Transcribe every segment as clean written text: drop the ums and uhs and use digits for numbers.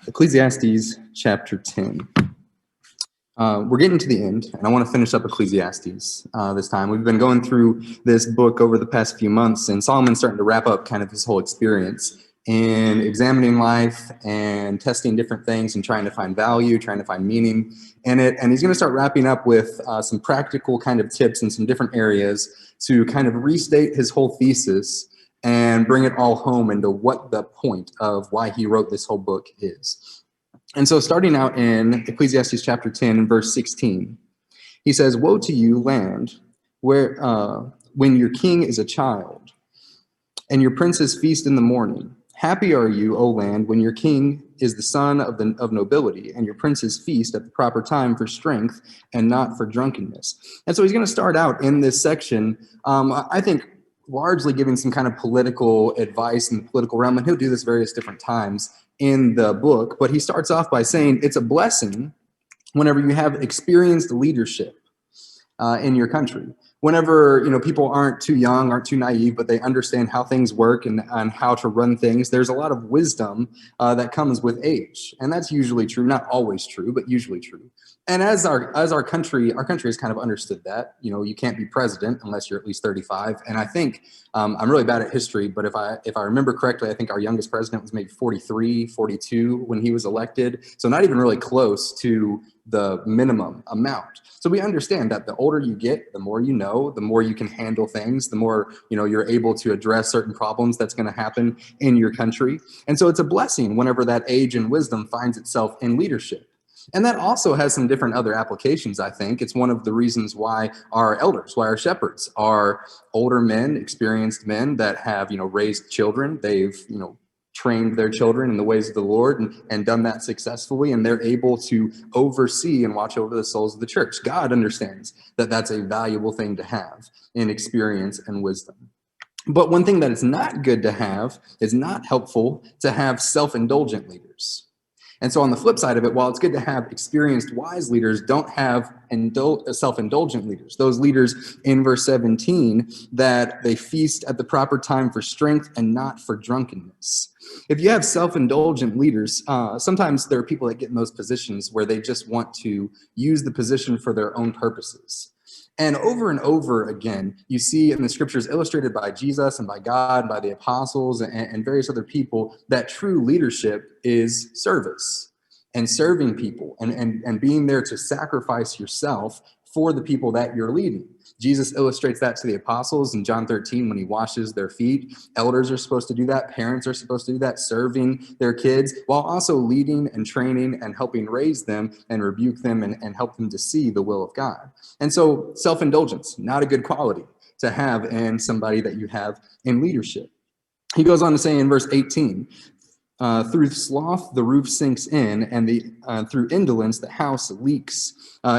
Ecclesiastes chapter 10. We're getting to the end, and I want to finish up Ecclesiastes this time. We've been going through this book over the past few months, and Solomon's starting to wrap up kind of his whole experience in examining life and testing different things and trying to find value, trying to find meaning in it. And he's going to start wrapping up with some practical kind of tips in some different areas to kind of restate his whole thesis and bring it all home into what the point of why he wrote this whole book is. And so starting out in Ecclesiastes chapter 10 and verse 16, he says, "Woe to you, land, where when your king is a child, and your princes feast in the morning. Happy are you, O land, when your king is the son of nobility, and your princes feast at the proper time for strength and not for drunkenness." And so he's going to start out in this section, I think, largely giving some kind of political advice in the political realm, and he'll do this various different times in the book. But he starts off by saying it's a blessing whenever you have experienced leadership in your country. Whenever people aren't too young, aren't too naive, but they understand how things work and how to run things, there's a lot of wisdom that comes with age, and that's usually true. Not always true, but usually true. And as our country has kind of understood that. You can't be president unless you're at least 35. And I think I'm really bad at history, but if I remember correctly, I think our youngest president was maybe 43, 42 when he was elected. So not even really close to the minimum amount. So we understand that the older you get, the more you know, the more you can handle things, the more you're able to address certain problems that's going to happen in your country. And so it's a blessing whenever that age and wisdom finds itself in leadership. And that also has some different other applications, I think. It's one of the reasons why our elders, why our shepherds are older men, experienced men that have, raised children. They've, trained their children in the ways of the Lord and done that successfully, and they're able to oversee and watch over the souls of the church. God understands that that's a valuable thing to have in experience and wisdom. But one thing that is not good to have, is not helpful to have self-indulgent leaders. And so on the flip side of it, while it's good to have experienced, wise leaders, don't have self-indulgent leaders. Those leaders in verse 17, that they feast at the proper time for strength and not for drunkenness. If you have self-indulgent leaders, sometimes there are people that get in those positions where they just want to use the position for their own purposes. And over again, you see in the scriptures illustrated by Jesus and by God, by the apostles and various other people, that true leadership is service and serving people and being there to sacrifice yourself for the people that you're leading. Jesus illustrates that to the apostles in John 13 when he washes their feet. Elders are supposed to do that. Parents are supposed to do that, serving their kids while also leading and training and helping raise them and rebuke them and help them to see the will of God. And so self-indulgence, not a good quality to have in somebody that you have in leadership. He goes on to say in verse 18, through sloth, the roof sinks in, and through indolence, the house leaks.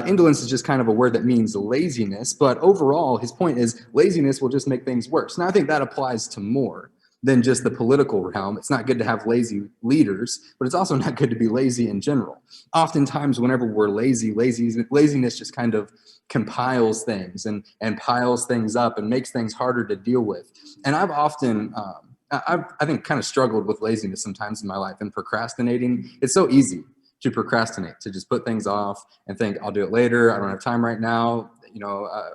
Indolence is just kind of a word that means laziness, but overall, his point is laziness will just make things worse. Now, I think that applies to more than just the political realm. It's not good to have lazy leaders, but it's also not good to be lazy in general. Oftentimes, whenever we're laziness just kind of compiles things and piles things up and makes things harder to deal with. And I've often... I think kind of struggled with laziness sometimes in my life and procrastinating. It's so easy to procrastinate, to just put things off and think I'll do it later. I don't have time right now.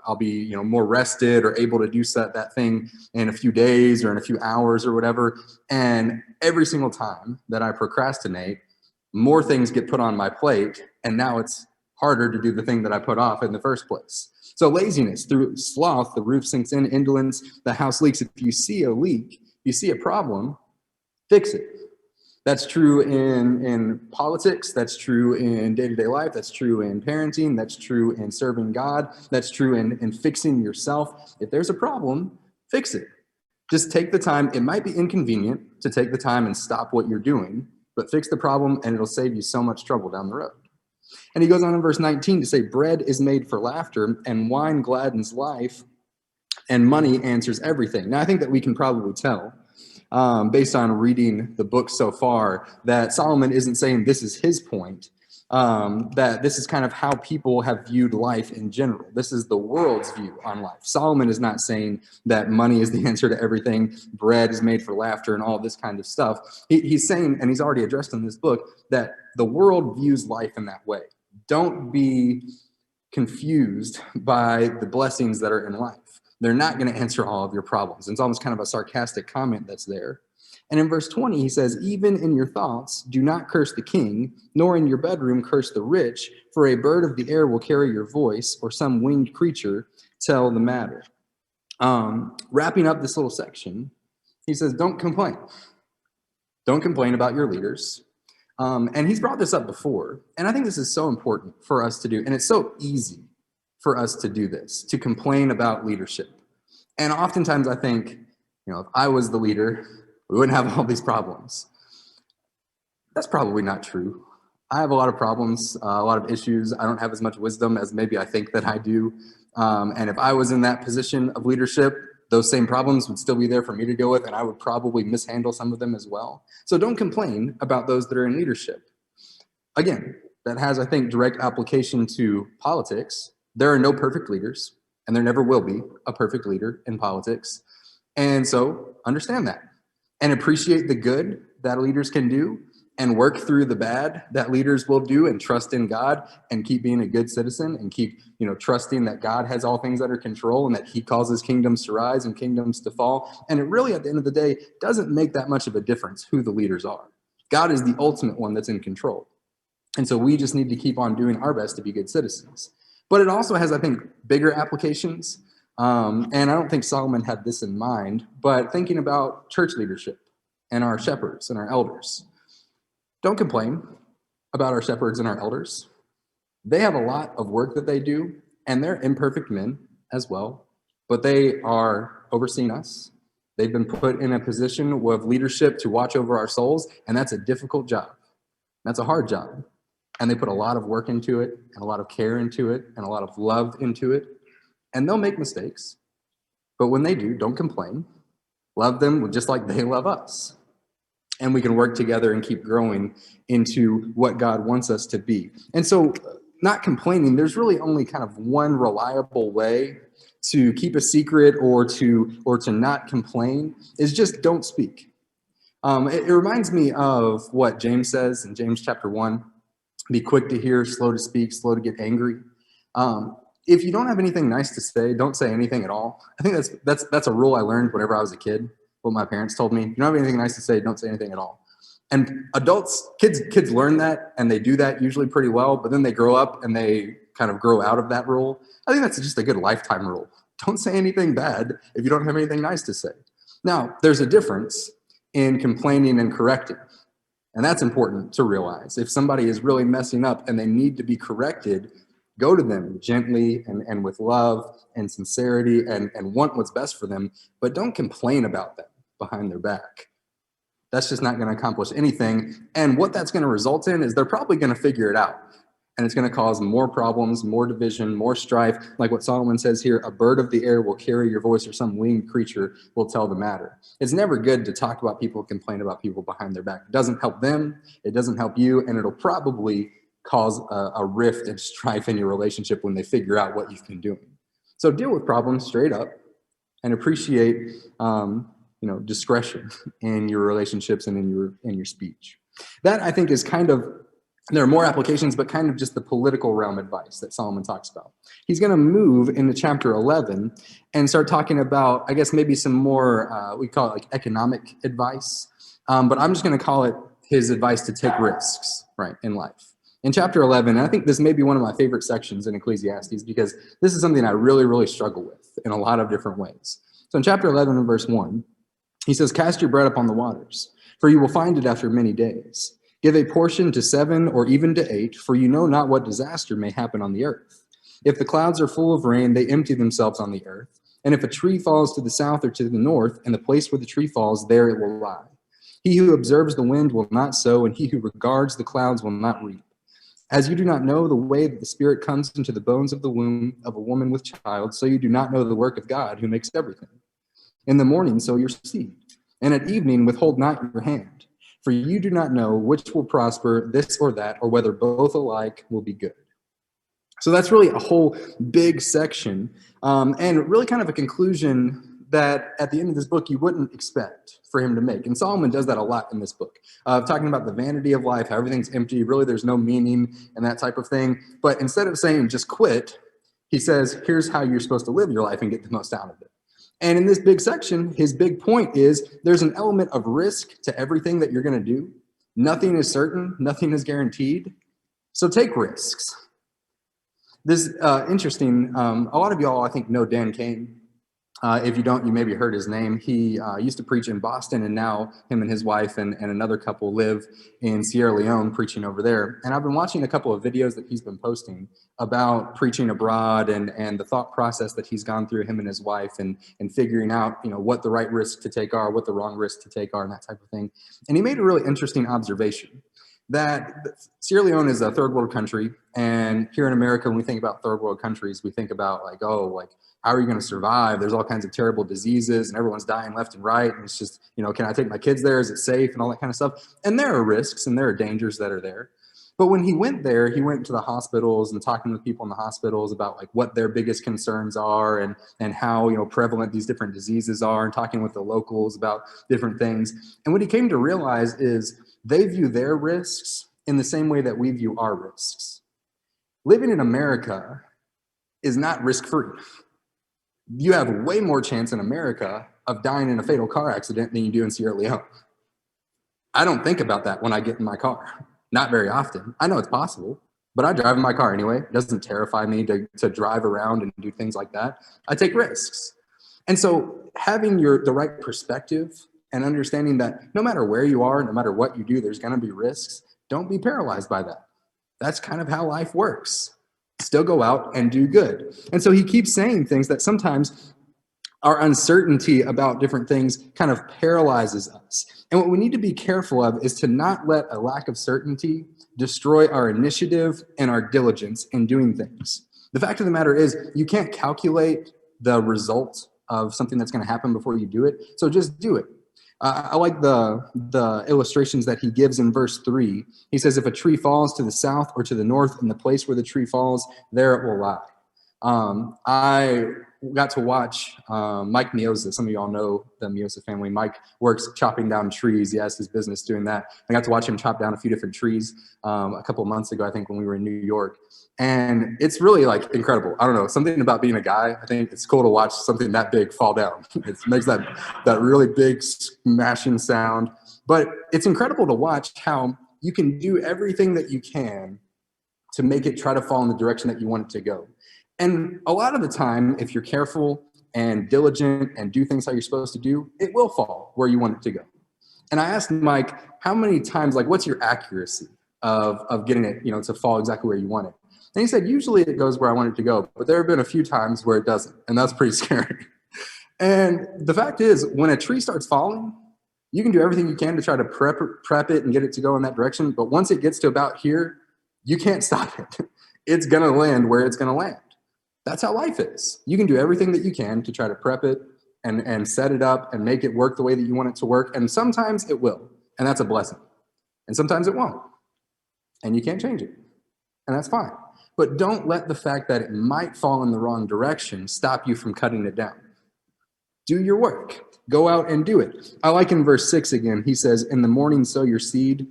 I'll be, more rested or able to do that thing in a few days or in a few hours or whatever. And every single time that I procrastinate, more things get put on my plate. And now it's harder to do the thing that I put off in the first place. So laziness, through sloth, the roof sinks in, indolence, the house leaks. If you see a leak, you see a problem, fix it. That's true in politics. That's true in day-to-day life. That's true in parenting. That's true in serving God. That's true in fixing yourself. If there's a problem, fix it. Just take the time. It might be inconvenient to take the time and stop what you're doing, but fix the problem and it'll save you so much trouble down the road. And he goes on in verse 19 to say, bread is made for laughter and wine gladdens life, and money answers everything. Now, I think that we can probably tell, based on reading the book so far, that Solomon isn't saying this is his point. that this is kind of how people have viewed life in general. This is the world's view on life. Solomon is not saying that money is the answer to everything, bread is made for laughter, and all this kind of stuff. He's saying, and he's already addressed in this book, that the world views life in that way. Don't be confused by the blessings that are in life. They're not going to answer all of your problems. And it's almost kind of a sarcastic comment that's there. And in verse 20, he says, even in your thoughts, do not curse the king, nor in your bedroom curse the rich, for a bird of the air will carry your voice, or some winged creature tell the matter. Wrapping up this little section, he says, don't complain. Don't complain about your leaders. And he's brought this up before, and I think this is so important for us to do, and it's so easy for us to do this, to complain about leadership. And oftentimes I think, if I was the leader, we wouldn't have all these problems. That's probably not true. I have a lot of problems, a lot of issues. I don't have as much wisdom as maybe I think that I do. And if I was in that position of leadership, those same problems would still be there for me to deal with, and I would probably mishandle some of them as well. So don't complain about those that are in leadership. Again, that has, I think, direct application to politics. There are no perfect leaders, and there never will be a perfect leader in politics. And so understand that and appreciate the good that leaders can do, and work through the bad that leaders will do, and trust in God and keep being a good citizen, and keep, trusting that God has all things under control and that he causes kingdoms to rise and kingdoms to fall. And it really, at the end of the day, doesn't make that much of a difference who the leaders are. God is the ultimate one that's in control. And so we just need to keep on doing our best to be good citizens. But it also has, I think, bigger applications. And I don't think Solomon had this in mind, but thinking about church leadership and our shepherds and our elders. Don't complain about our shepherds and our elders. They have a lot of work that they do, and they're imperfect men as well, but they are overseeing us. They've been put in a position of leadership to watch over our souls, and that's a difficult job. That's a hard job. And they put a lot of work into it, and a lot of care into it, and a lot of love into it. And they'll make mistakes, but when they do, don't complain. Love them just like they love us. And we can work together and keep growing into what God wants us to be. And so, not complaining, there's really only kind of one reliable way to keep a secret or to not complain, is just don't speak. It reminds me of what James says in James chapter 1, be quick to hear, slow to speak, slow to get angry. If you don't have anything nice to say, don't say anything at all. I think that's a rule I learned whenever I was a kid. What my parents told me, if you don't have anything nice to say, don't say anything at all. And kids learn that, and they do that usually pretty well, but then they grow up and they kind of grow out of that rule. I think that's just a good lifetime rule. Don't say anything bad if you don't have anything nice to say. Now, there's a difference in complaining and correcting, and that's important to realize. If somebody is really messing up and they need to be corrected, go to them gently and with love and sincerity and want what's best for them, but don't complain about them behind their back. That's just not going to accomplish anything. And what that's going to result in is they're probably going to figure it out. And it's going to cause more problems, more division, more strife. Like what Solomon says here, a bird of the air will carry your voice, or some winged creature will tell the matter. It's never good to talk about people, complain about people behind their back. It doesn't help them. It doesn't help you. And it'll probably cause a rift and strife in your relationship when they figure out what you've been doing. So deal with problems straight up and appreciate discretion in your relationships and in your speech. That, I think, is kind of, there are more applications, but kind of just the political realm advice that Solomon talks about. He's going to move into chapter 11 and start talking about, I guess, maybe some more, we call it like economic advice, but I'm just going to call it his advice to take risks, right, in life. In chapter 11, and I think this may be one of my favorite sections in Ecclesiastes, because this is something I really, really struggle with in a lot of different ways. So in chapter 11 and verse 1, he says, cast your bread upon the waters, for you will find it after many days. Give a portion to 7 or even to 8, for you know not what disaster may happen on the earth. If the clouds are full of rain, they empty themselves on the earth. And if a tree falls to the south or to the north, and the place where the tree falls, there it will lie. He who observes the wind will not sow, and he who regards the clouds will not reap. As you do not know the way that the Spirit comes into the bones of the womb of a woman with child, so you do not know the work of God who makes everything. In the morning sow your seed, and at evening withhold not your hand. For you do not know which will prosper, this or that, or whether both alike will be good. So that's really a whole big section, and really kind of a conclusion that at the end of this book you wouldn't expect for him to make. And Solomon does that a lot in this book, talking about the vanity of life, how everything's empty, really there's no meaning and that type of thing. But instead of saying just quit, he says, here's how you're supposed to live your life and get the most out of it. And in this big section, his big point is there's an element of risk to everything that you're going to do. Nothing is certain, nothing is guaranteed. So take risks. This is interesting. A lot of y'all, I think, know Dan Kane. If you don't, you maybe heard his name. He used to preach in Boston, and now him and his wife and another couple live in Sierra Leone preaching over there. And I've been watching a couple of videos that he's been posting about preaching abroad and the thought process that he's gone through, him and his wife, and figuring out, what the right risks to take are, what the wrong risks to take are, and that type of thing. And he made a really interesting observation that Sierra Leone is a third world country. And here in America, when we think about third world countries, we think about how are you going to survive? There's all kinds of terrible diseases and everyone's dying left and right. And it's just, can I take my kids there? Is it safe? And all that kind of stuff. And there are risks and there are dangers that are there. But when he went there, he went to the hospitals and talking with people in the hospitals about what their biggest concerns are and how, prevalent these different diseases are, and talking with the locals about different things. And what he came to realize is they view their risks in the same way that we view our risks. Living in America is not risk-free. You have way more chance in America of dying in a fatal car accident than you do in Sierra Leone. I don't think about that when I get in my car. Not very often. I know it's possible, but I drive in my car anyway. It doesn't terrify me to drive around and do things like that. I take risks. And so having the right perspective and understanding that no matter where you are, no matter what you do, there's going to be risks. Don't be paralyzed by that. That's kind of how life works. Still go out and do good. And so he keeps saying things that sometimes our uncertainty about different things kind of paralyzes us. And what we need to be careful of is to not let a lack of certainty destroy our initiative and our diligence in doing things. The fact of the matter is you can't calculate the result of something that's going to happen before you do it. So just do it. I like the illustrations that he gives in verse 3. He says, if a tree falls to the south or to the north, in the place where the tree falls, there it will lie. I got to watch Mike Mioza. Some of y'all know the Mioza family. Mike works chopping down trees. He has his business doing that. I got to watch him chop down a few different trees a couple of months ago, I think, when we were in New York. And it's really incredible. I don't know, something about being a guy. I think it's cool to watch something that big fall down. It makes that really big smashing sound. But it's incredible to watch how you can do everything that you can to make it try to fall in the direction that you want it to go. And a lot of the time, if you're careful and diligent and do things how you're supposed to do, it will fall where you want it to go. And I asked Mike, how many times, what's your accuracy of getting it, to fall exactly where you want it? And he said, usually it goes where I want it to go, but there have been a few times where it doesn't, and that's pretty scary. And the fact is, when a tree starts falling, you can do everything you can to try to prep it and get it to go in that direction, but once it gets to about here, you can't stop it. It's going to land where it's going to land. That's how life is. You can do everything that you can to try to prep it and set it up and make it work the way that you want it to work, and sometimes it will, and that's a blessing. And sometimes it won't, and you can't change it, and that's fine. But don't let the fact that it might fall in the wrong direction stop you from cutting it down. Do your work. Go out and do it. I like in verse 6 again, he says, in the morning sow your seed,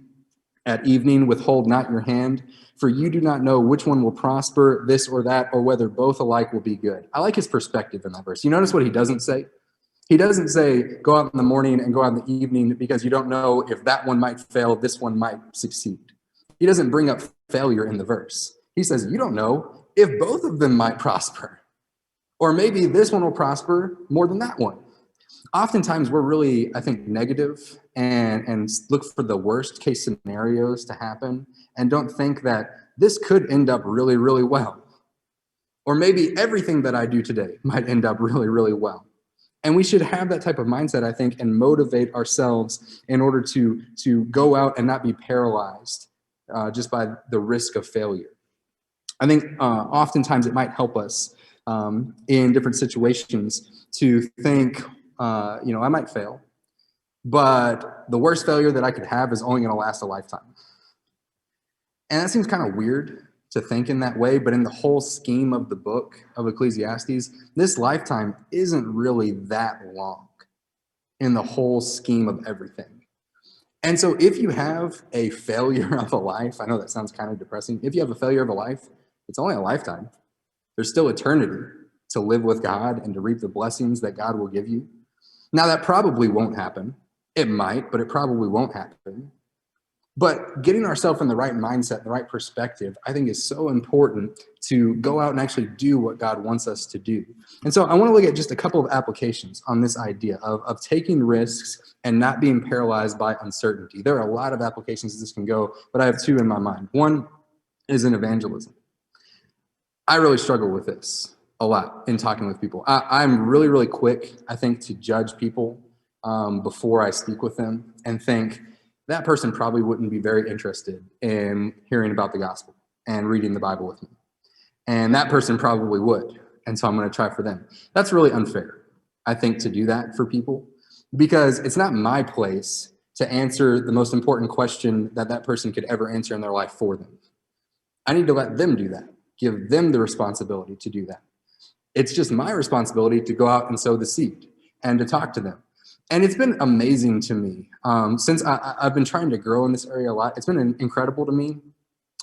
at evening withhold not your hand, for you do not know which one will prosper, this or that, or whether both alike will be good. I like his perspective in that verse. You notice what he doesn't say? He doesn't say, go out in the morning and go out in the evening because you don't know if that one might fail, this one might succeed. He doesn't bring up failure in the verse. He says, you don't know if both of them might prosper. Or maybe this one will prosper more than that one. Oftentimes we're really, I think, negative and look for the worst case scenarios to happen and don't think that this could end up really, really well. Or maybe everything that I do today might end up really, really well. And we should have that type of mindset, I think, and motivate ourselves in order to go out and not be paralyzed just by the risk of failure. I think oftentimes it might help us in different situations to think, I might fail, but the worst failure that I could have is only going to last a lifetime. And that seems kind of weird to think in that way, but in the whole scheme of the book of Ecclesiastes, this lifetime isn't really that long in the whole scheme of everything. And so if you have a failure of a life, I know that sounds kind of depressing. If you have a failure of a life, it's only a lifetime. There's still eternity to live with God and to reap the blessings that God will give you. Now, that probably won't happen. It might, but it probably won't happen. But getting ourselves in the right mindset, the right perspective, I think is so important to go out and actually do what God wants us to do. And so I want to look at just a couple of applications on this idea of taking risks and not being paralyzed by uncertainty. There are a lot of applications this can go, but I have two in my mind. One is in evangelism. I really struggle with this a lot in talking with people. I'm really, really quick, I think, to judge people before I speak with them and think, that person probably wouldn't be very interested in hearing about the gospel and reading the Bible with me. And that person probably would. And so I'm going to try for them. That's really unfair, I think, to do that for people, because it's not my place to answer the most important question that that person could ever answer in their life for them. I need to let them do that, give them the responsibility to do that. It's just my responsibility to go out and sow the seed and to talk to them. And it's been amazing to me. Since I've been trying to grow in this area a lot, it's been incredible to me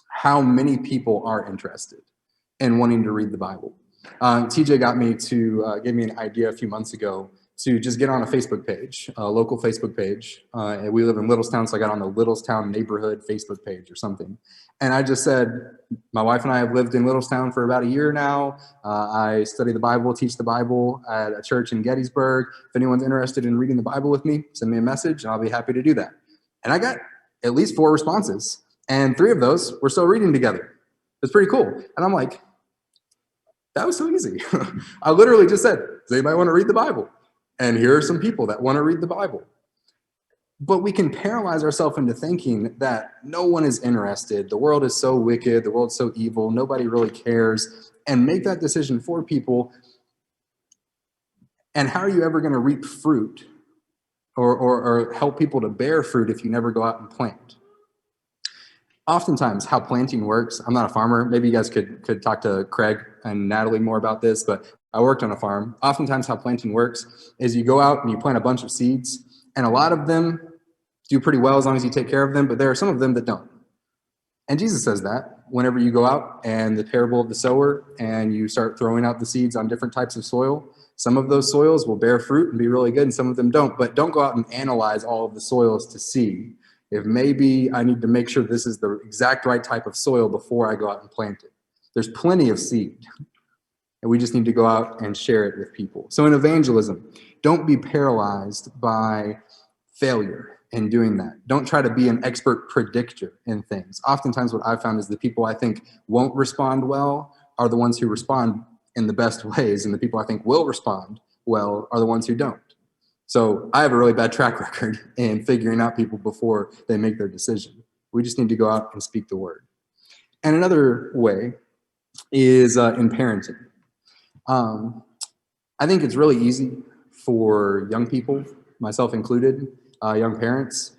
how many people are interested in wanting to read the Bible. TJ got me to give me an idea a few months ago to just get on a Facebook page, a local Facebook page. And we live in Littlestown, so I got on the Littlestown neighborhood Facebook page or something. And I just said, my wife and I have lived in Littlestown for about a year now. I study the Bible, teach the Bible at a church in Gettysburg. If anyone's interested in reading the Bible with me, send me a message and I'll be happy to do that. And I got at least 4 responses, and 3 of those we're still reading together. It's pretty cool. And I'm like, that was so easy. I literally just said, does anybody want to read the Bible? And here are some people that want to read the Bible. But we can paralyze ourselves into thinking that no one is interested. The world is so wicked. The world's so evil. Nobody really cares. And make that decision for people. And how are you ever going to reap fruit or help people to bear fruit if you never go out and plant? Oftentimes, how planting works, I'm not a farmer. Maybe you guys could talk to Craig and Natalie more about this, but I worked on a farm. Oftentimes, how planting works is you go out and you plant a bunch of seeds, and a lot of them do pretty well as long as you take care of them, but there are some of them that don't. And Jesus says that whenever you go out and the parable of the sower and you start throwing out the seeds on different types of soil, some of those soils will bear fruit and be really good, and some of them don't. But don't go out and analyze all of the soils to see if maybe I need to make sure this is the exact right type of soil before I go out and plant it. There's plenty of seed, and we just need to go out and share it with people. So in evangelism, don't be paralyzed by failure in doing that. Don't try to be an expert predictor in things. Oftentimes what I've found is the people I think won't respond well are the ones who respond in the best ways, and the people I think will respond well are the ones who don't. So I have a really bad track record in figuring out people before they make their decision. We just need to go out and speak the word. And another way is in parenting. I think it's really easy for young people, myself included, young parents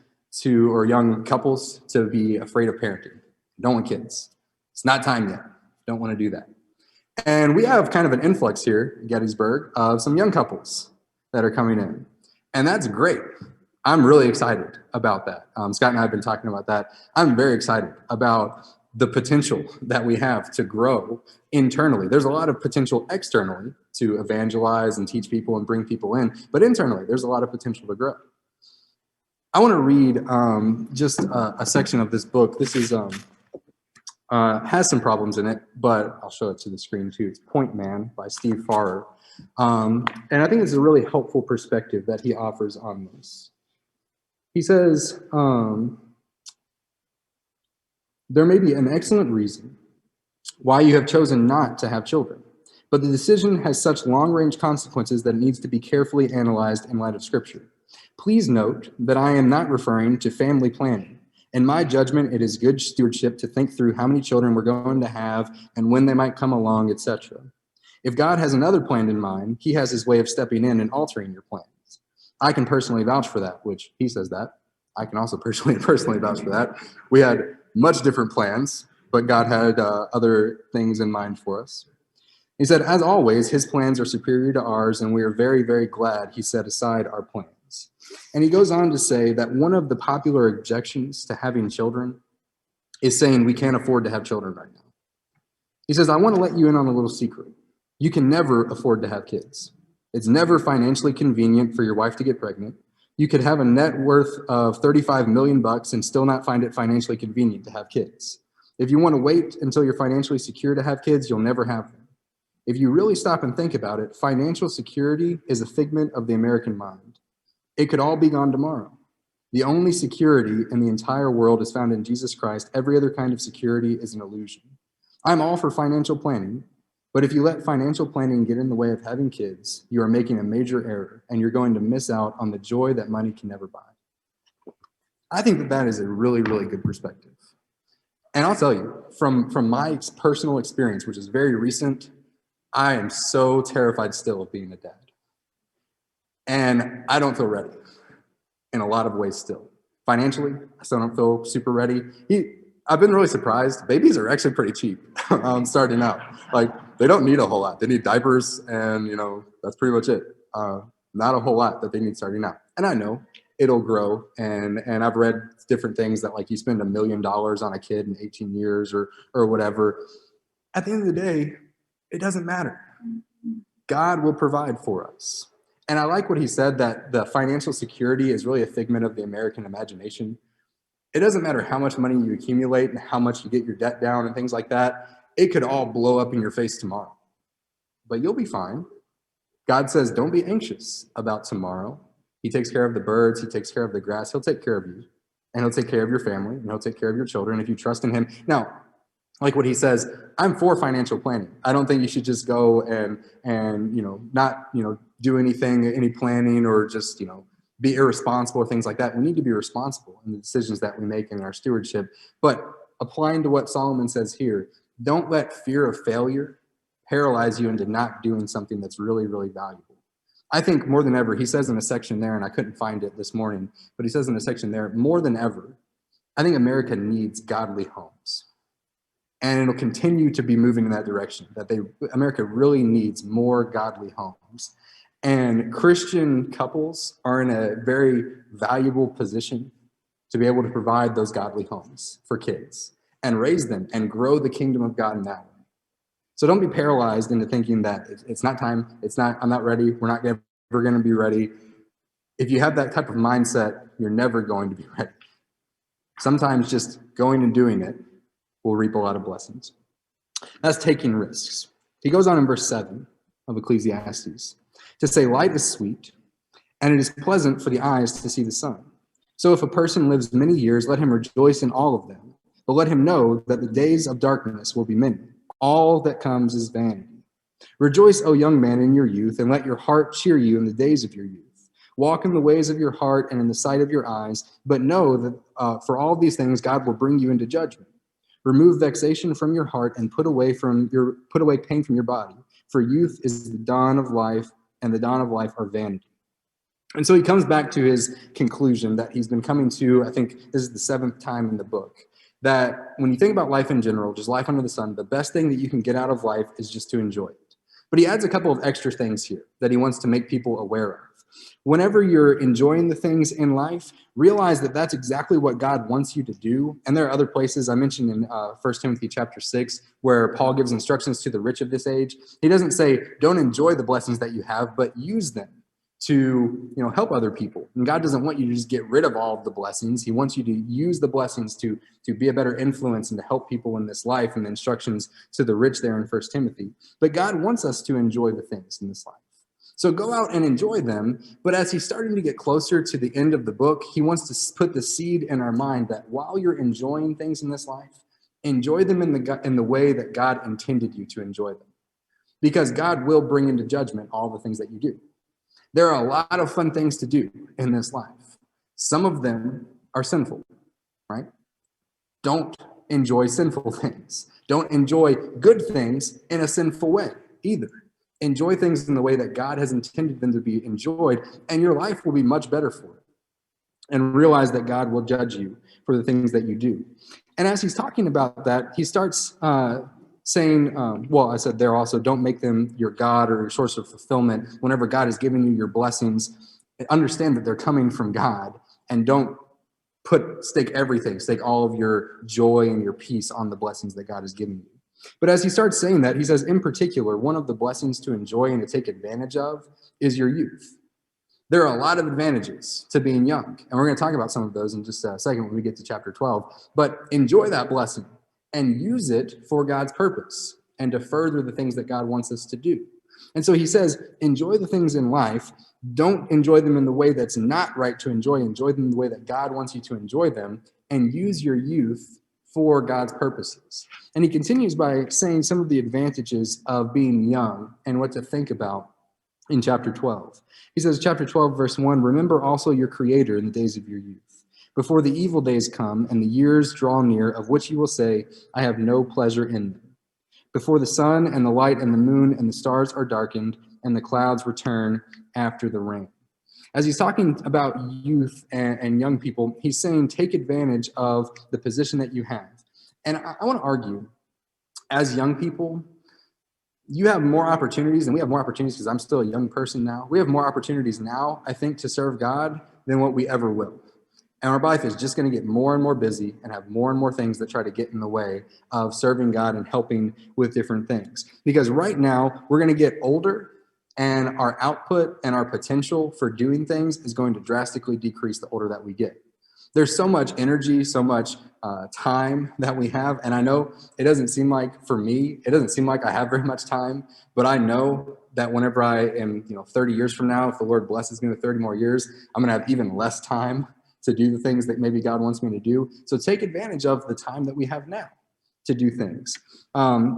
or young couples to be afraid of parenting. Don't want kids. It's not time yet. Don't want to do that. And we have kind of an influx here in Gettysburg of some young couples that are coming in. And that's great. I'm really excited about that. Scott and I have been talking about that. I'm very excited about the potential that we have to grow internally. There's a lot of potential externally to evangelize and teach people and bring people in, but internally, there's a lot of potential to grow. I want to read just a section of this book. This is has some problems in it, but I'll show it to the screen too. It's Point Man by Steve Farrer. And I think it's a really helpful perspective that he offers on this. He says, there may be an excellent reason why you have chosen not to have children, but the decision has such long-range consequences that it needs to be carefully analyzed in light of Scripture. Please note that I am not referring to family planning. In my judgment, it is good stewardship to think through how many children we're going to have and when they might come along, etc. If God has another plan in mind, he has his way of stepping in and altering your plans. I can personally vouch for that, which he says that. I can also personally vouch for that. We had much different plans, but God had other things in mind for us. He said, as always, his plans are superior to ours, and we are very, very glad he set aside our plans. And he goes on to say that one of the popular objections to having children is saying we can't afford to have children right now. He says, I want to let you in on a little secret. You can never afford to have kids. It's never financially convenient for your wife to get pregnant. You could have a net worth of 35 million bucks and still not find it financially convenient to have kids. If you want to wait until you're financially secure to have kids, you'll never have them. If you really stop and think about it, financial security is a figment of the American mind. It could all be gone tomorrow. The only security in the entire world is found in Jesus Christ. Every other kind of security is an illusion. I'm all for financial planning, but if you let financial planning get in the way of having kids, you are making a major error, and you're going to miss out on the joy that money can never buy. I think that that is a really, really good perspective. And I'll tell you, from my personal experience, which is very recent, I am so terrified still of being a dad. And I don't feel ready in a lot of ways still. Financially, I still don't feel super ready. I've been really surprised. Babies are actually pretty cheap starting out. Like, they don't need a whole lot. They need diapers, and, that's pretty much it. Not a whole lot that they need starting out. And I know it'll grow, and I've read different things that, like, you spend $1 million on a kid in 18 years or whatever. At the end of the day, it doesn't matter. God will provide for us. And I like what he said, that the financial security is really a figment of the American imagination. It doesn't matter how much money you accumulate and how much you get your debt down and things like that. It could all blow up in your face tomorrow. But you'll be fine. God says, don't be anxious about tomorrow. He takes care of the birds. He takes care of the grass. He'll take care of you. And he'll take care of your family. And he'll take care of your children if you trust in him. Now, like what he says, I'm for financial planning. I don't think you should just go and not do any planning, or just be irresponsible or things like that. We need to be responsible in the decisions that we make in our stewardship. But applying to what Solomon says here, don't let fear of failure paralyze you into not doing something that's really, really valuable. I think more than ever, he says in a section there, and I couldn't find it this morning, but he says in a section there, more than ever, I think America needs godly homes. And it'll continue to be moving in that direction, that America really needs more godly homes. And Christian couples are in a very valuable position to be able to provide those godly homes for kids and raise them and grow the kingdom of God in that way. So don't be paralyzed into thinking that it's not time, I'm not ready, we're not ever going to be ready. If you have that type of mindset, you're never going to be ready. Sometimes just going and doing it will reap a lot of blessings. That's taking risks. He goes on in verse 7 of Ecclesiastes to say, light is sweet, and it is pleasant for the eyes to see the sun. So if a person lives many years, let him rejoice in all of them. But let him know that the days of darkness will be many. All that comes is vanity. Rejoice, O young man, in your youth, and let your heart cheer you in the days of your youth. Walk in the ways of your heart and in the sight of your eyes, but know that for all these things God will bring you into judgment. Remove vexation from your heart and put away pain from your body. For youth is the dawn of life, and the dawn of life are vanity. And so he comes back to his conclusion that he's been coming to, I think this is the 7th time in the book, that when you think about life in general, just life under the sun, the best thing that you can get out of life is just to enjoy it. But he adds a couple of extra things here that he wants to make people aware of. Whenever you're enjoying the things in life, realize that that's exactly what God wants you to do. And there are other places I mentioned in 1 Timothy chapter 6, where Paul gives instructions to the rich of this age. He doesn't say, don't enjoy the blessings that you have, but use them to help other people. And God doesn't want you to just get rid of all of the blessings. He wants you to use the blessings to be a better influence and to help people in this life, and the instructions to the rich there in 1 Timothy. But God wants us to enjoy the things in this life. So go out and enjoy them. But as he's starting to get closer to the end of the book, he wants to put the seed in our mind that while you're enjoying things in this life, enjoy them in the way that God intended you to enjoy them. Because God will bring into judgment all the things that you do. There are a lot of fun things to do in this life. Some of them are sinful, right? Don't enjoy sinful things. Don't enjoy good things in a sinful way either. Enjoy things in the way that God has intended them to be enjoyed, and your life will be much better for it. And realize that God will judge you for the things that you do. And as he's talking about that, he starts saying, well, I said there also, don't make them your God or your source of fulfillment. Whenever God has given you your blessings, understand that they're coming from God, and don't stake all of your joy and your peace on the blessings that God has given you. But as he starts saying that, he says, in particular, one of the blessings to enjoy and to take advantage of is your youth. There are a lot of advantages to being young, and we're going to talk about some of those in just a second when we get to chapter 12. But enjoy that blessing and use it for God's purpose and to further the things that God wants us to do. And so he says, enjoy the things in life. Don't enjoy them in the way that's not right to enjoy. Enjoy them in the way that God wants you to enjoy them, and use your youth for God's purposes. And he continues by saying some of the advantages of being young and what to think about in chapter 12. He says, chapter 12, verse 1, remember also your Creator in the days of your youth, before the evil days come and the years draw near, of which you will say, I have no pleasure in them. Before the sun and the light and the moon and the stars are darkened and the clouds return after the rain. As he's talking about youth and young people, he's saying take advantage of the position that you have. And I want to argue, as young people, you have more opportunities, and we have more opportunities because I'm still a young person now. We have more opportunities now, I think, to serve God than what we ever will. And our life is just going to get more and more busy and have more and more things that try to get in the way of serving God and helping with different things. Because right now, we're going to get older, and our output and our potential for doing things is going to drastically decrease the older that we get. There's so much energy, so much time that we have. And I know it doesn't seem like, for me, it doesn't seem like I have very much time, but I know that whenever I am, 30 years from now, if the Lord blesses me with 30 more years, I'm going to have even less time to do the things that maybe God wants me to do. So take advantage of the time that we have now to do things.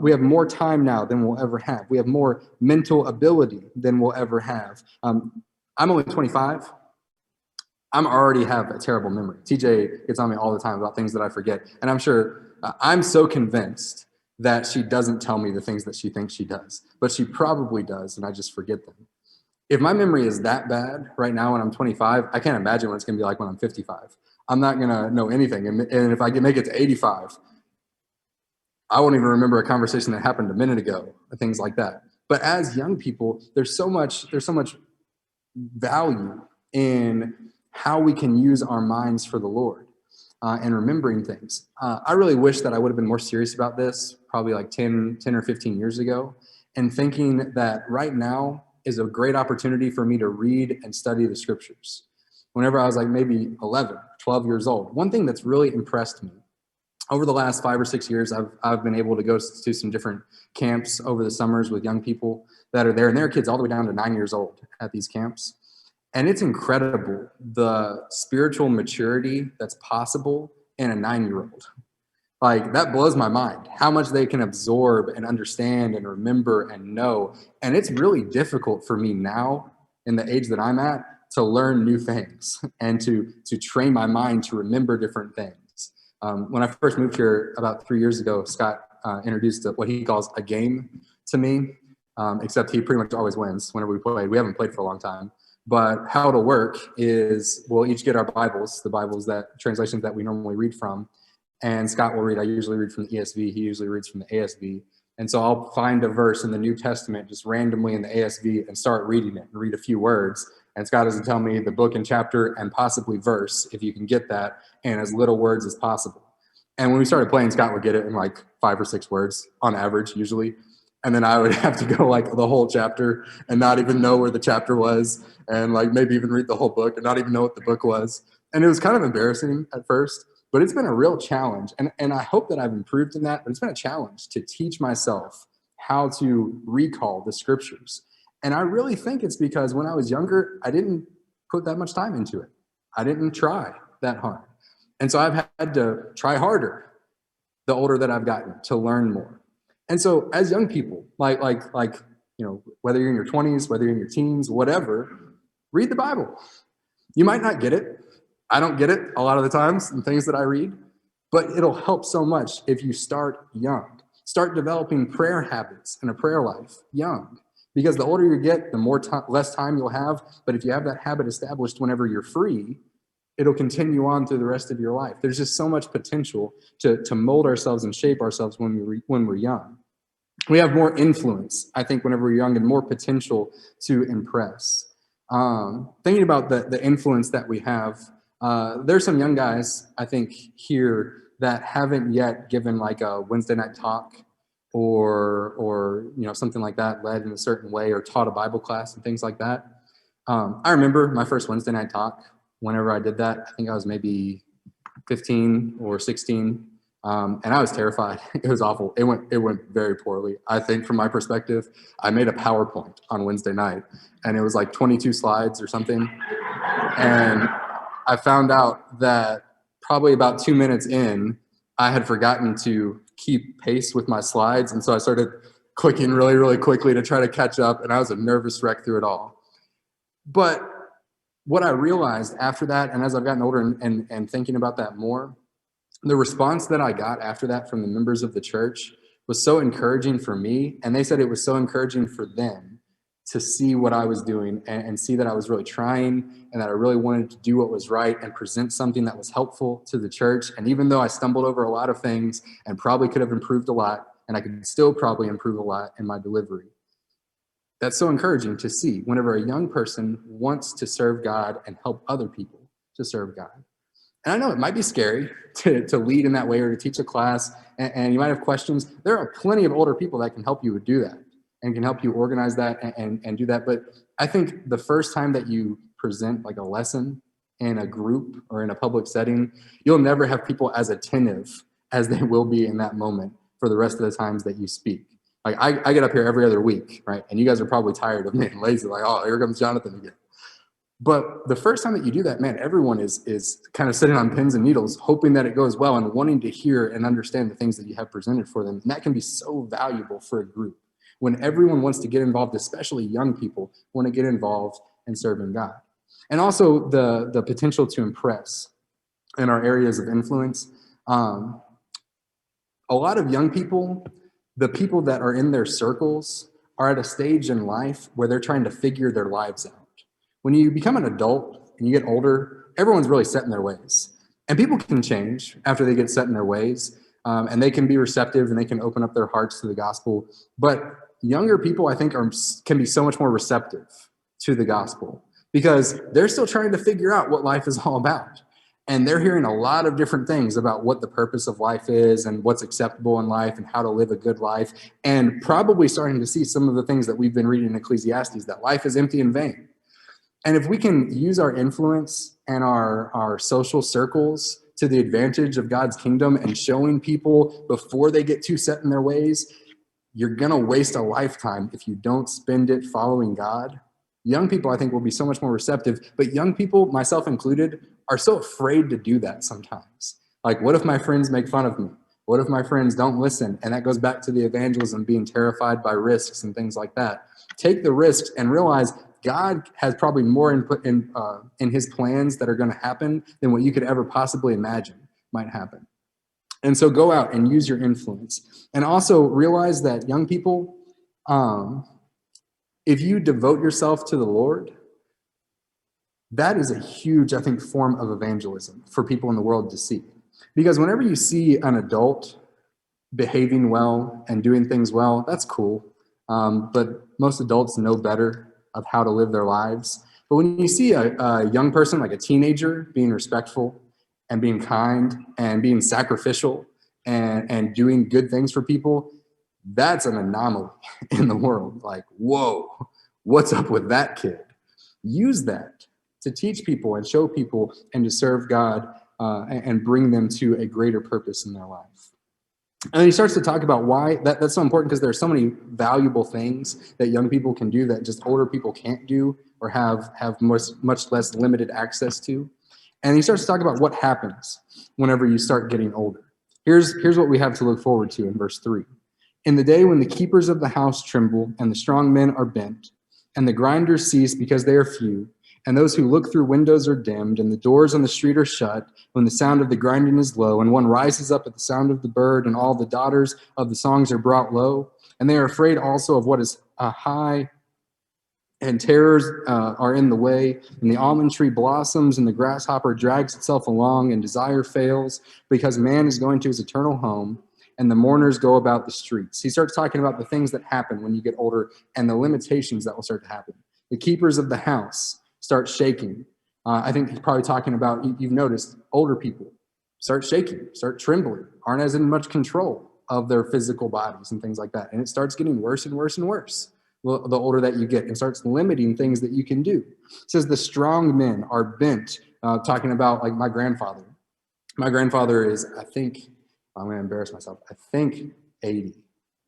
We have more time now than we'll ever have. We have more mental ability than we'll ever have. I'm only 25. I already have a terrible memory. TJ gets on me all the time about things that I forget. And I'm sure, I'm so convinced that she doesn't tell me the things that she thinks she does, but she probably does, and I just forget them. If my memory is that bad right now when I'm 25, I can't imagine what it's going to be like when I'm 55. I'm not going to know anything. And if I can make it to 85, I won't even remember a conversation that happened a minute ago, things like that. But as young people, there's so much value in how we can use our minds for the Lord and remembering things. I really wish that I would have been more serious about this probably like 10 or 15 years ago, and thinking that right now is a great opportunity for me to read and study the scriptures. Whenever I was like maybe 11, 12 years old, one thing that's really impressed me over the last 5 or 6 years, I've been able to go to some different camps over the summers with young people that are there, and there are kids all the way down to 9 years old at these camps. And it's incredible the spiritual maturity that's possible in a 9-year-old. Like, that blows my mind, how much they can absorb and understand and remember and know. And it's really difficult for me now, in the age that I'm at, to learn new things and to train my mind to remember different things. When I first moved here about 3 years ago, Scott introduced what he calls a game to me, except he pretty much always wins whenever we play. We haven't played for a long time. But how it'll work is we'll each get our Bibles, translations that we normally read from. And Scott will read. I usually read from the ESV. He usually reads from the ASV. And so I'll find a verse in the New Testament just randomly in the ASV and start reading it and read a few words. And Scott doesn't tell me the book and chapter and possibly verse, if you can get that, in as little words as possible. And when we started playing, Scott would get it in like 5 or 6 words on average, usually. And then I would have to go like the whole chapter and not even know where the chapter was, and like maybe even read the whole book and not even know what the book was. And it was kind of embarrassing at first, but it's been a real challenge. And I hope that I've improved in that, but it's been a challenge to teach myself how to recall the scriptures. And I really think it's because when I was younger, I didn't put that much time into it. I didn't try that hard. And so I've had to try harder the older that I've gotten to learn more. And so as young people, like whether you're in your 20s, whether you're in your teens, whatever, read the Bible. You might not get it. I don't get it a lot of the times in things that I read, but it'll help so much if you start young. Start developing prayer habits and a prayer life young. Because the older you get, the more less time you'll have. But if you have that habit established whenever you're free, it'll continue on through the rest of your life. There's just so much potential to mold ourselves and shape ourselves when we're young. We have more influence, I think, whenever we're young, and more potential to impress. Thinking about the influence that we have, there's some young guys, I think, here that haven't yet given like a Wednesday night talk or something like that, led in a certain way, or taught a Bible class and things like that. I remember my first Wednesday night talk. Whenever I did that, I think I was maybe 15 or 16. And I was terrified. It was awful. It went very poorly. I think from my perspective, I made a PowerPoint on Wednesday night, and it was like 22 slides or something. And I found out that probably about 2 minutes in, I had forgotten to keep pace with my slides. And so I started clicking really, really quickly to try to catch up. And I was a nervous wreck through it all. But what I realized after that, and as I've gotten older and thinking about that more, the response that I got after that from the members of the church was so encouraging for me. And they said it was so encouraging for them to see what I was doing and see that I was really trying and that I really wanted to do what was right and present something that was helpful to the church. And even though I stumbled over a lot of things and probably could have improved a lot, and I could still probably improve a lot in my delivery, that's so encouraging to see whenever a young person wants to serve God and help other people to serve God. And I know it might be scary to lead in that way or to teach a class, and you might have questions. There are plenty of older people that can help you do that and can help you organize that and do that. But I think the first time that you present like a lesson in a group or in a public setting, you'll never have people as attentive as they will be in that moment for the rest of the times that you speak. Like I get up here every other week, right? And you guys are probably tired of me and lazy, like, oh, here comes Jonathan again. But the first time that you do that, man, everyone is kind of sitting on pins and needles, hoping that it goes well and wanting to hear and understand the things that you have presented for them. And that can be so valuable for a group when everyone wants to get involved, especially young people want to get involved in serving God. And also the potential to impress in our areas of influence. A lot of young people, the people that are in their circles, are at a stage in life where they're trying to figure their lives out. When you become an adult and you get older, everyone's really set in their ways. And people can change after they get set in their ways, and they can be receptive and they can open up their hearts to the gospel. But younger people, I think, can be so much more receptive to the gospel because they're still trying to figure out what life is all about. And they're hearing a lot of different things about what the purpose of life is and what's acceptable in life and how to live a good life, and probably starting to see some of the things that we've been reading in Ecclesiastes, that life is empty and vain. And if we can use our influence and our social circles to the advantage of God's kingdom and showing people before they get too set in their ways, you're going to waste a lifetime if you don't spend it following God. Young people, I think, will be so much more receptive. But young people, myself included, are so afraid to do that sometimes. Like, what if my friends make fun of me? What if my friends don't listen? And that goes back to the evangelism, being terrified by risks and things like that. Take the risks and realize God has probably more input in his plans that are going to happen than what you could ever possibly imagine might happen. And so go out and use your influence. And also realize that young people, if you devote yourself to the Lord, that is a huge, I think, form of evangelism for people in the world to see. Because whenever you see an adult behaving well and doing things well, that's cool. But most adults know better of how to live their lives. But when you see a young person, like a teenager, being respectful and being kind and being sacrificial and doing good things for people, that's an anomaly in the world. Like, whoa, what's up with that kid? Use that to teach people and show people and to serve God and bring them to a greater purpose in their life. And he starts to talk about why that's so important, because there are so many valuable things that young people can do that just older people can't do or have much less limited access to. And he starts to talk about what happens whenever you start getting older. Here's what we have to look forward to in verse 3. In the day when the keepers of the house tremble and the strong men are bent, and the grinders cease because they are few, and those who look through windows are dimmed, and the doors on the street are shut, when the sound of the grinding is low, and one rises up at the sound of the bird, and all the daughters of the songs are brought low, and they are afraid also of what is high and terrors are in the way, and the almond tree blossoms, and the grasshopper drags itself along, and desire fails, because man is going to his eternal home, and the mourners go about the streets. He starts talking about the things that happen when you get older and the limitations that will start to happen. The keepers of the house start shaking. I think he's probably talking about, you've noticed, older people start shaking, start trembling, aren't as in much control of their physical bodies and things like that. And it starts getting worse and worse and worse the older that you get, and starts limiting things that you can do. It says the strong men are bent, talking about like my grandfather. My grandfather is, I think, I'm going to embarrass myself, I think 80,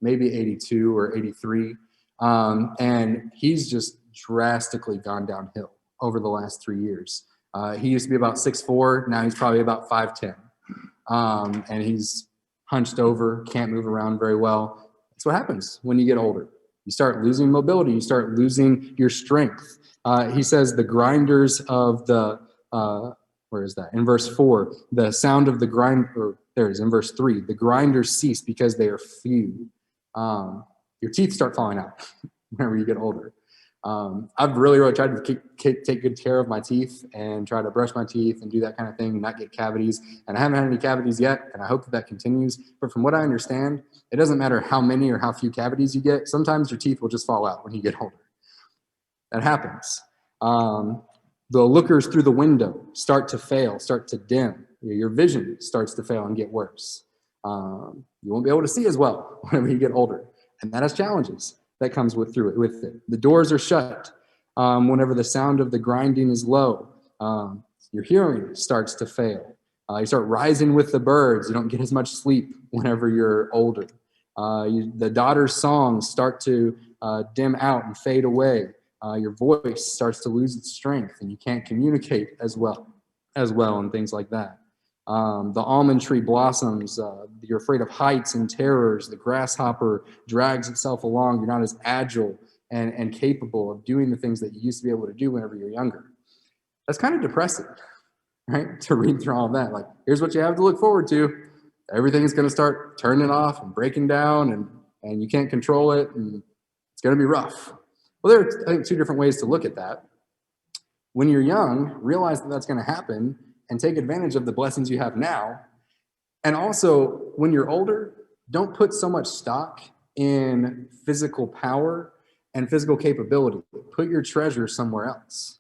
maybe 82 or 83. And he's just drastically gone downhill over the last 3 years. He used to be about 6'4", now he's probably about 5'10". And he's hunched over, can't move around very well. That's what happens when you get older. You start losing mobility. You start losing your strength. He says the grinders of the, where is that? In verse 4, the sound of the grind, or there it is, in verse 3, the grinders cease because they are few. Your teeth start falling out whenever you get older. I've really tried to take good care of my teeth and try to brush my teeth and do that kind of thing, not get cavities. And I haven't had any cavities yet, and I hope that continues. But from what I understand, it doesn't matter how many or how few cavities you get. Sometimes your teeth will just fall out when you get older. That happens. The lookers through the window start to fail, start to dim. Your vision starts to fail and get worse. You won't be able to see as well whenever you get older. And that has challenges that comes with it. The doors are shut whenever the sound of the grinding is low. Your hearing starts to fail. You start rising with the birds. You don't get as much sleep whenever you're older. The daughter's songs start to dim out and fade away. Your voice starts to lose its strength, and you can't communicate as well, and things like that. The almond tree blossoms. You're afraid of heights and terrors. The grasshopper drags itself along. You're not as agile and capable of doing the things that you used to be able to do whenever you're younger. That's kind of depressing, right? To read through all of that. Like, here's what you have to look forward to. Everything is going to start turning off and breaking down, and you can't control it, and it's going to be rough. Well, there are, I think, two different ways to look at that. When you're young, realize that that's going to happen and take advantage of the blessings you have now. And also, when you're older, don't put so much stock in physical power and physical capability. Put your treasure somewhere else.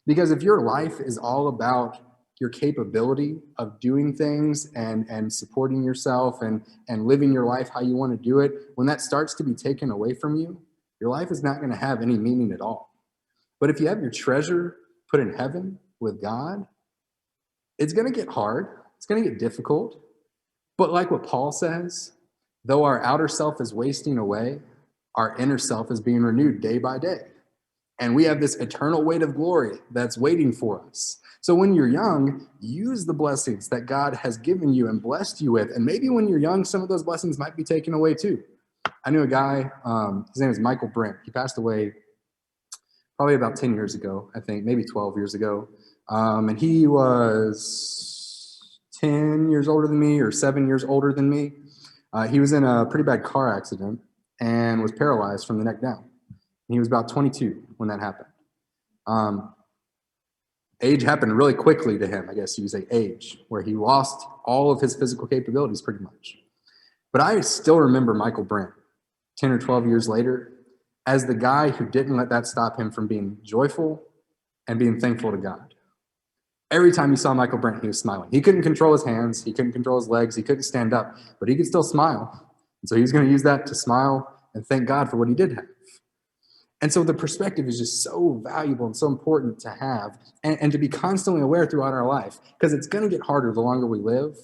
Because if your life is all about your capability of doing things and supporting yourself and living your life how you want to do it, when that starts to be taken away from you, your life is not going to have any meaning at all. But if you have your treasure put in heaven with God, it's going to get hard. It's going to get difficult. But like what Paul says, though our outer self is wasting away, our inner self is being renewed day by day. And we have this eternal weight of glory that's waiting for us. So when you're young, use the blessings that God has given you and blessed you with. And maybe when you're young, some of those blessings might be taken away too. I knew a guy, his name is Michael Brent. He passed away probably about 10 years ago, I think, maybe 12 years ago. And he was 10 years older than me or 7 years older than me. He was in a pretty bad car accident and was paralyzed from the neck down. And he was about 22 when that happened. Age happened really quickly to him, I guess you would say age, where he lost all of his physical capabilities pretty much. But I still remember Michael Brent, 10 or 12 years later, as the guy who didn't let that stop him from being joyful and being thankful to God. Every time you saw Michael Brent, he was smiling. He couldn't control his hands. He couldn't control his legs. He couldn't stand up, but he could still smile. And so he was going to use that to smile and thank God for what he did have. And so the perspective is just so valuable and so important to have and to be constantly aware throughout our life, because it's going to get harder the longer we live,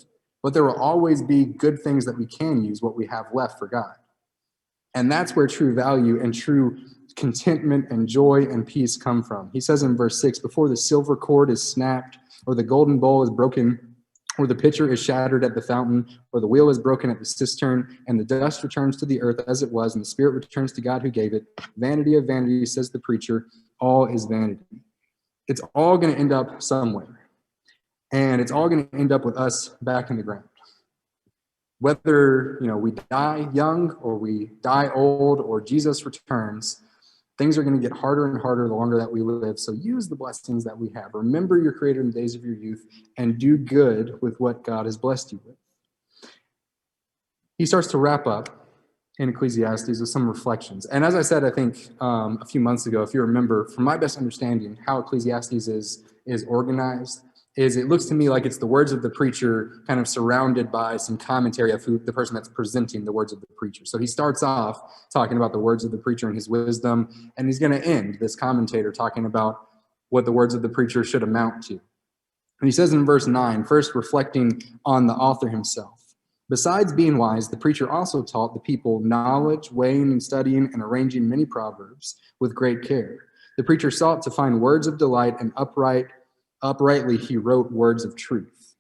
but there will always be good things that we can use what we have left for God. And that's where true value and true contentment and joy and peace come from. He says in verse 6, before the silver cord is snapped, or the golden bowl is broken, or the pitcher is shattered at the fountain, or the wheel is broken at the cistern, and the dust returns to the earth as it was, and the spirit returns to God who gave it. Vanity of vanity, says the preacher, all is vanity. It's all going to end up somewhere. And it's all going to end up with us back in the ground. Whether we die young or we die old or Jesus returns, Things are going to get harder and harder the longer that we live. So use the blessings that we have. Remember your Creator in the days of your youth and do good with what God has blessed you with. He starts to wrap up in Ecclesiastes with some reflections. And as I said, I think a few months ago, if you remember, from my best understanding, how Ecclesiastes is organized is it looks to me like it's the words of the preacher kind of surrounded by some commentary of the person that's presenting the words of the preacher. So he starts off talking about the words of the preacher and his wisdom, and he's going to end this commentator talking about what the words of the preacher should amount to. And he says in verse 9, first reflecting on the author himself. Besides being wise, the preacher also taught the people knowledge, weighing and studying and arranging many proverbs with great care. The preacher sought to find words of delight, and uprightly he wrote words of truth.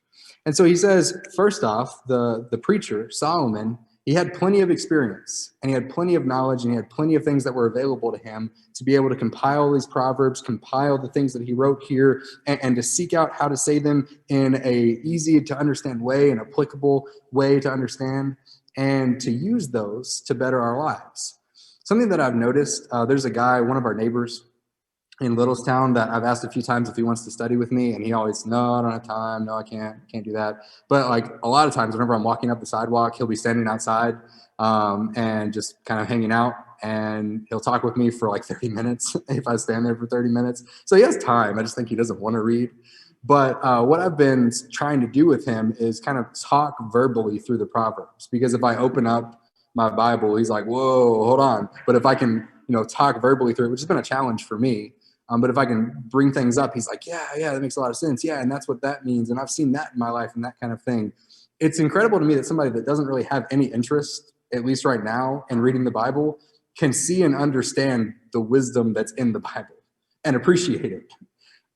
And so he says, first off, the preacher, Solomon, he had plenty of experience, and he had plenty of knowledge, and he had plenty of things that were available to him to be able to compile these proverbs, compile the things that he wrote here, and to seek out how to say them in a easy to understand way, an applicable way to understand, and to use those to better our lives. Something that I've noticed, there's a guy, one of our neighbors in Littlestown, that I've asked a few times if he wants to study with me, and he always, no, I don't have time, no, I can't do that. But like a lot of times whenever I'm walking up the sidewalk, he'll be standing outside and just kind of hanging out, and he'll talk with me for like 30 minutes if I stand there for 30 minutes. So he has time. I just think he doesn't want to read. But what I've been trying to do with him is kind of talk verbally through the Proverbs, because if I open up my Bible, he's like, whoa, hold on. But if I can, talk verbally through it, which has been a challenge for me, but if I can bring things up, he's like, yeah, that makes a lot of sense. Yeah, and that's what that means. And I've seen that in my life and that kind of thing. It's incredible to me that somebody that doesn't really have any interest, at least right now, in reading the Bible, can see and understand the wisdom that's in the Bible and appreciate it.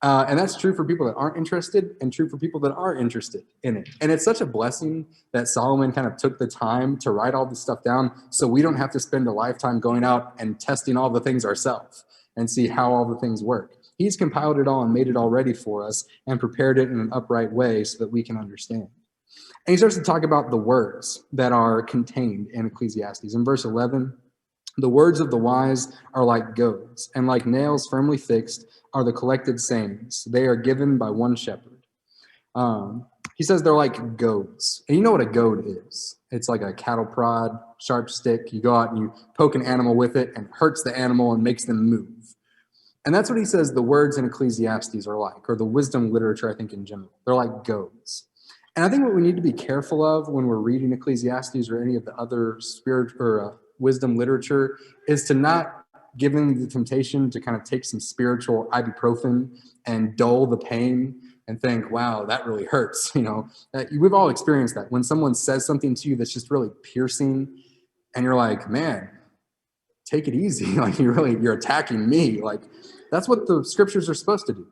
And that's true for people that aren't interested, and true for people that are interested in it. And it's such a blessing that Solomon kind of took the time to write all this stuff down so we don't have to spend a lifetime going out and testing all the things ourselves and see how all the things work. He's compiled it all and made it all ready for us and prepared it in an upright way so that we can understand. And he starts to talk about the words that are contained in Ecclesiastes. In verse 11, the words of the wise are like goads, and like nails firmly fixed are the collected sayings. They are given by one shepherd. He says they're like goads. And you know what a goad is. It's like a cattle prod, sharp stick. You go out and you poke an animal with it, and it hurts the animal and makes them move. And that's what he says the words in Ecclesiastes are like, or the wisdom literature, I think, in general. They're like goads. And I think what we need to be careful of when we're reading Ecclesiastes or any of the other spirit or wisdom literature is to not give in the temptation to kind of take some spiritual ibuprofen and dull the pain and think, wow, that really hurts. We've all experienced that. When someone says something to you that's just really piercing, and you're like, man, take it easy. Like you're attacking me. Like that's what the scriptures are supposed to do.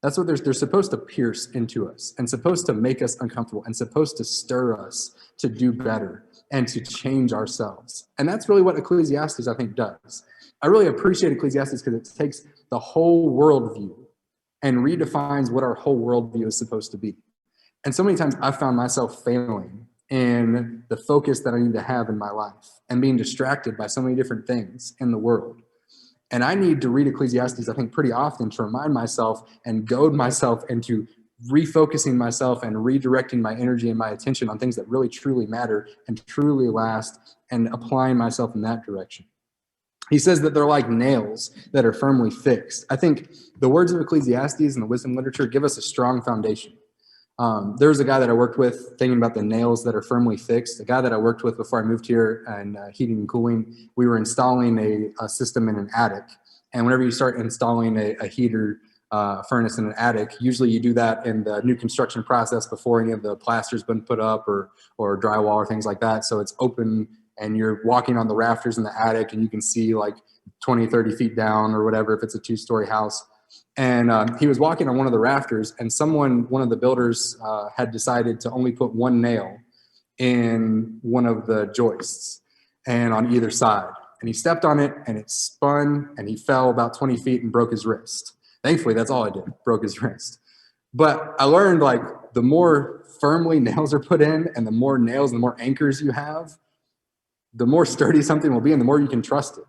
That's what they're supposed to pierce into us and supposed to make us uncomfortable and supposed to stir us to do better and to change ourselves. And that's really what Ecclesiastes, I think, does. I really appreciate Ecclesiastes because it takes the whole worldview and redefines what our whole worldview is supposed to be. And so many times I've found myself failing in the focus that I need to have in my life and being distracted by so many different things in the world. And I need to read Ecclesiastes, I think, pretty often to remind myself and goad myself into refocusing myself and redirecting my energy and my attention on things that really, truly matter and truly last, and applying myself in that direction. He says that they're like nails that are firmly fixed. I think the words of Ecclesiastes and the wisdom literature give us a strong foundation. There's a guy that I worked with thinking about the nails that are firmly fixed. A guy that I worked with before I moved here and heating and cooling, we were installing a system in an attic. And whenever you start installing a heater furnace in an attic, usually you do that in the new construction process before any of the plaster's been put up or drywall or things like that. So it's open and you're walking on the rafters in the attic and you can see like 20, 30 feet down or whatever if it's a 2-story house. And he was walking on one of the rafters, and one of the builders had decided to only put one nail in one of the joists and on either side. And he stepped on it and it spun and he fell about 20 feet and broke his wrist. Thankfully, that's all I did, broke his wrist. But I learned like the more firmly nails are put in and the more nails and the more anchors you have, the more sturdy something will be and the more you can trust it.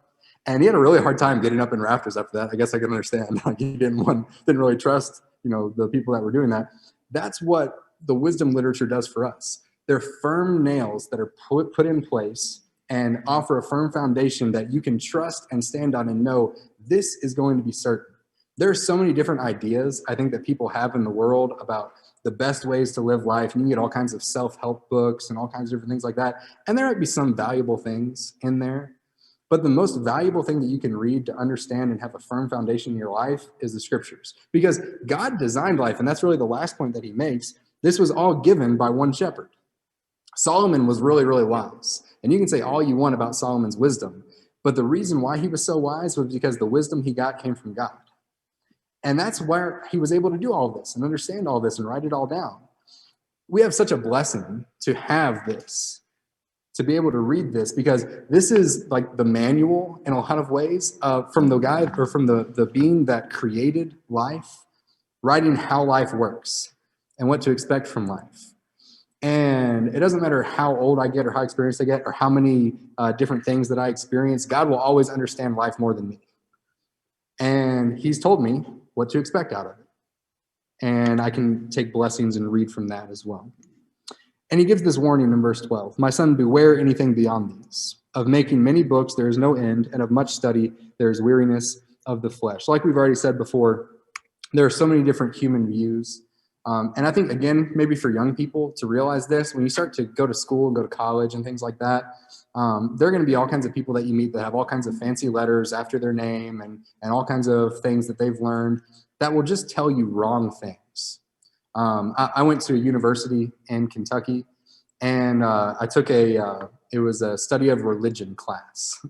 And he had a really hard time getting up in rafters after that. I guess I can understand. Like he didn't really trust, the people that were doing that. That's what the wisdom literature does for us. They're firm nails that are put in place and offer a firm foundation that you can trust and stand on and know this is going to be certain. There are so many different ideas I think that people have in the world about the best ways to live life. And you can get all kinds of self-help books and all kinds of different things like that. And there might be some valuable things in there. But the most valuable thing that you can read to understand and have a firm foundation in your life is the scriptures. Because God designed life, and that's really the last point that he makes. This was all given by one shepherd. Solomon was really, really wise. And you can say all you want about Solomon's wisdom. But the reason why he was so wise was because the wisdom he got came from God. And that's where he was able to do all this and understand all this and write it all down. We have such a blessing to have this, to be able to read this, because this is like the manual in a lot of ways from the guy or from the being that created life, writing how life works and what to expect from life. And it doesn't matter how old I get or how experienced I get or how many different things that I experience, God will always understand life more than me. And he's told me what to expect out of it. And I can take blessings and read from that as well. And he gives this warning in verse 12. My son, beware anything beyond these. Of making many books, there is no end, and of much study, there is weariness of the flesh. Like we've already said before, there are so many different human views. And I think, again, maybe for young people to realize this, when you start to go to school and go to college and things like that, there are going to be all kinds of people that you meet that have all kinds of fancy letters after their name and all kinds of things that they've learned that will just tell you wrong things. I went to a university in Kentucky, and I took it was a study of religion class.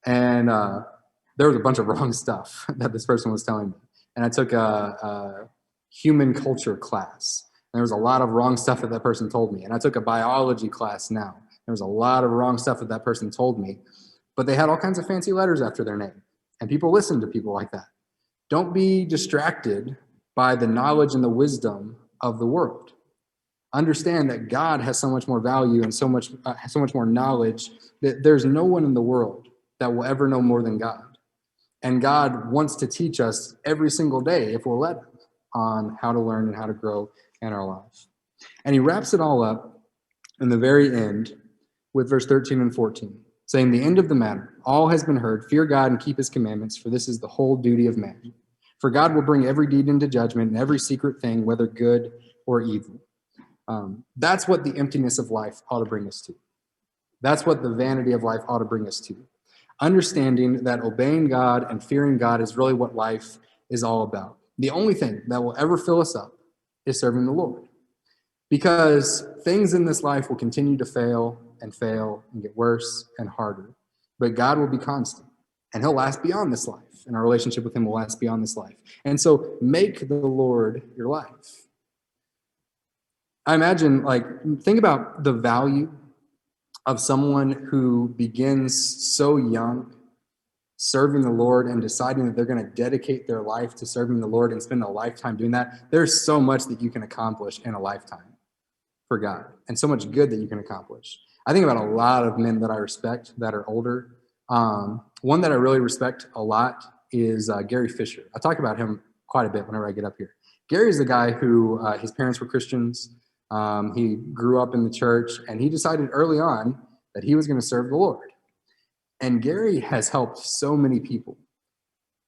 And there was a bunch of wrong stuff that this person was telling me. And I took a human culture class. And there was a lot of wrong stuff that person told me. And I took a biology class now. There was a lot of wrong stuff that person told me. But they had all kinds of fancy letters after their name. And people listen to people like that. Don't be distracted by the knowledge and the wisdom of the world. Understand that God has so much more value and so much more knowledge that there's no one in the world that will ever know more than God. And God wants to teach us every single day, if we'll let him, on how to learn and how to grow in our life. And he wraps it all up in the very end with verse 13 and 14, saying, the end of the matter, all has been heard. Fear God and keep his commandments, for this is the whole duty of man. For God will bring every deed into judgment and every secret thing, whether good or evil. That's what the emptiness of life ought to bring us to. That's what the vanity of life ought to bring us to. Understanding that obeying God and fearing God is really what life is all about. The only thing that will ever fill us up is serving the Lord. Because things in this life will continue to fail and get worse and harder. But God will be constant, and he'll last beyond this life. And our relationship with him will last beyond this life. And so make the Lord your life. I imagine, think about the value of someone who begins so young serving the Lord and deciding that they're going to dedicate their life to serving the Lord and spend a lifetime doing that. There's so much that you can accomplish in a lifetime for God and so much good that you can accomplish. I think about a lot of men that I respect that are older. One that I really respect a lot is Gary Fisher. I talk about him quite a bit whenever I get up here. Gary's the guy who his parents were Christians. He grew up in the church, and he decided early on that he was going to serve the Lord. And Gary has helped so many people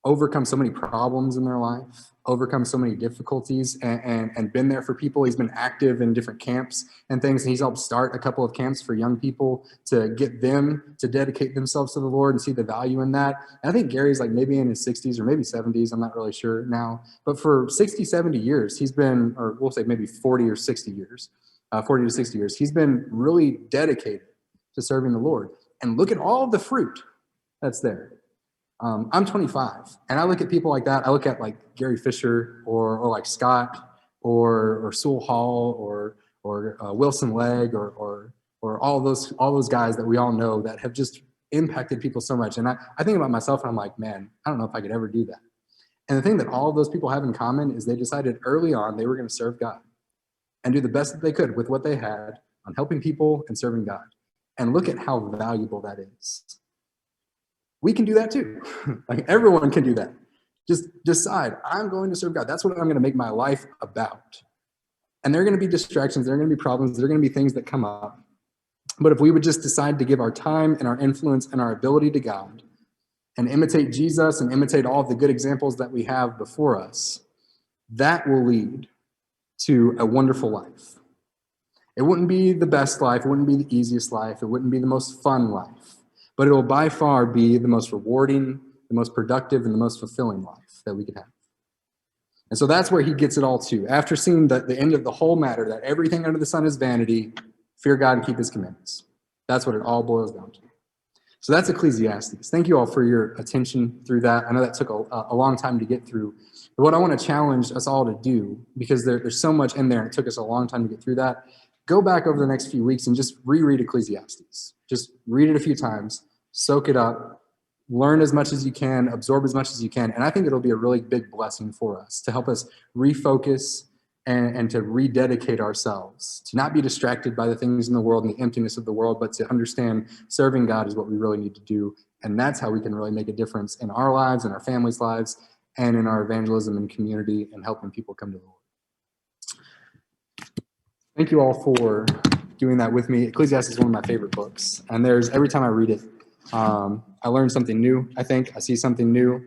overcome so many problems in their life, overcome so many difficulties, and been there for people. He's been active in different camps and things, and he's helped start a couple of camps for young people to get them to dedicate themselves to the Lord and see the value in that. And I think Gary's maybe in his 60s or maybe 70s. I'm not really sure now. But for 60, 70 years, he's been, or we'll say maybe 40 or 60 years, 40 to 60 years, he's been really dedicated to serving the Lord. And look at all of the fruit that's there. I'm 25, and I look at people like that. I look at Gary Fisher or like Scott or Sewell Hall or Wilson Legg or all those guys that we all know that have just impacted people so much. And I think about myself, and I'm like, man, I don't know if I could ever do that. And the thing that all of those people have in common is they decided early on they were going to serve God and do the best that they could with what they had on helping people and serving God. And look at how valuable that is. We can do that too. Like everyone can do that. Just decide, I'm going to serve God. That's what I'm going to make my life about. And there are going to be distractions. There are going to be problems. There are going to be things that come up. But if we would just decide to give our time and our influence and our ability to God and imitate Jesus and imitate all of the good examples that we have before us, that will lead to a wonderful life. It wouldn't be the best life. It wouldn't be the easiest life. It wouldn't be the most fun life. But it will by far be the most rewarding, the most productive, and the most fulfilling life that we could have. And so that's where he gets it all to. After seeing the end of the whole matter, that everything under the sun is vanity, fear God and keep his commandments. That's what it all boils down to. So that's Ecclesiastes. Thank you all for your attention through that. I know that took a long time to get through. But what I want to challenge us all to do, because there's so much in there, and it took us a long time to get through that, go back over the next few weeks and just reread Ecclesiastes. Just read it a few times, soak it up, learn as much as you can, absorb as much as you can. And I think it'll be a really big blessing for us to help us refocus and to rededicate ourselves, to not be distracted by the things in the world and the emptiness of the world, but to understand serving God is what we really need to do. And that's how we can really make a difference in our lives, in our families' lives, and in our evangelism and community and helping people come to the Lord. Thank you all for doing that with me. Ecclesiastes is one of my favorite books. And every time I read it, I learn something new, I think. I see something new.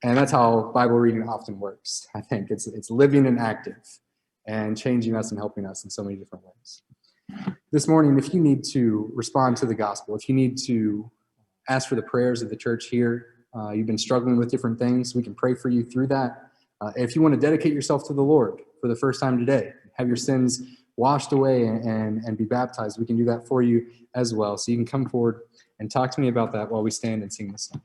And that's how Bible reading often works. I think it's living and active and changing us and helping us in so many different ways. This morning, if you need to respond to the gospel, if you need to ask for the prayers of the church here, you've been struggling with different things, we can pray for you through that. If you want to dedicate yourself to the Lord for the first time today, have your sins washed away and be baptized, we can do that for you as well. So you can come forward and talk to me about that while we stand and sing this song.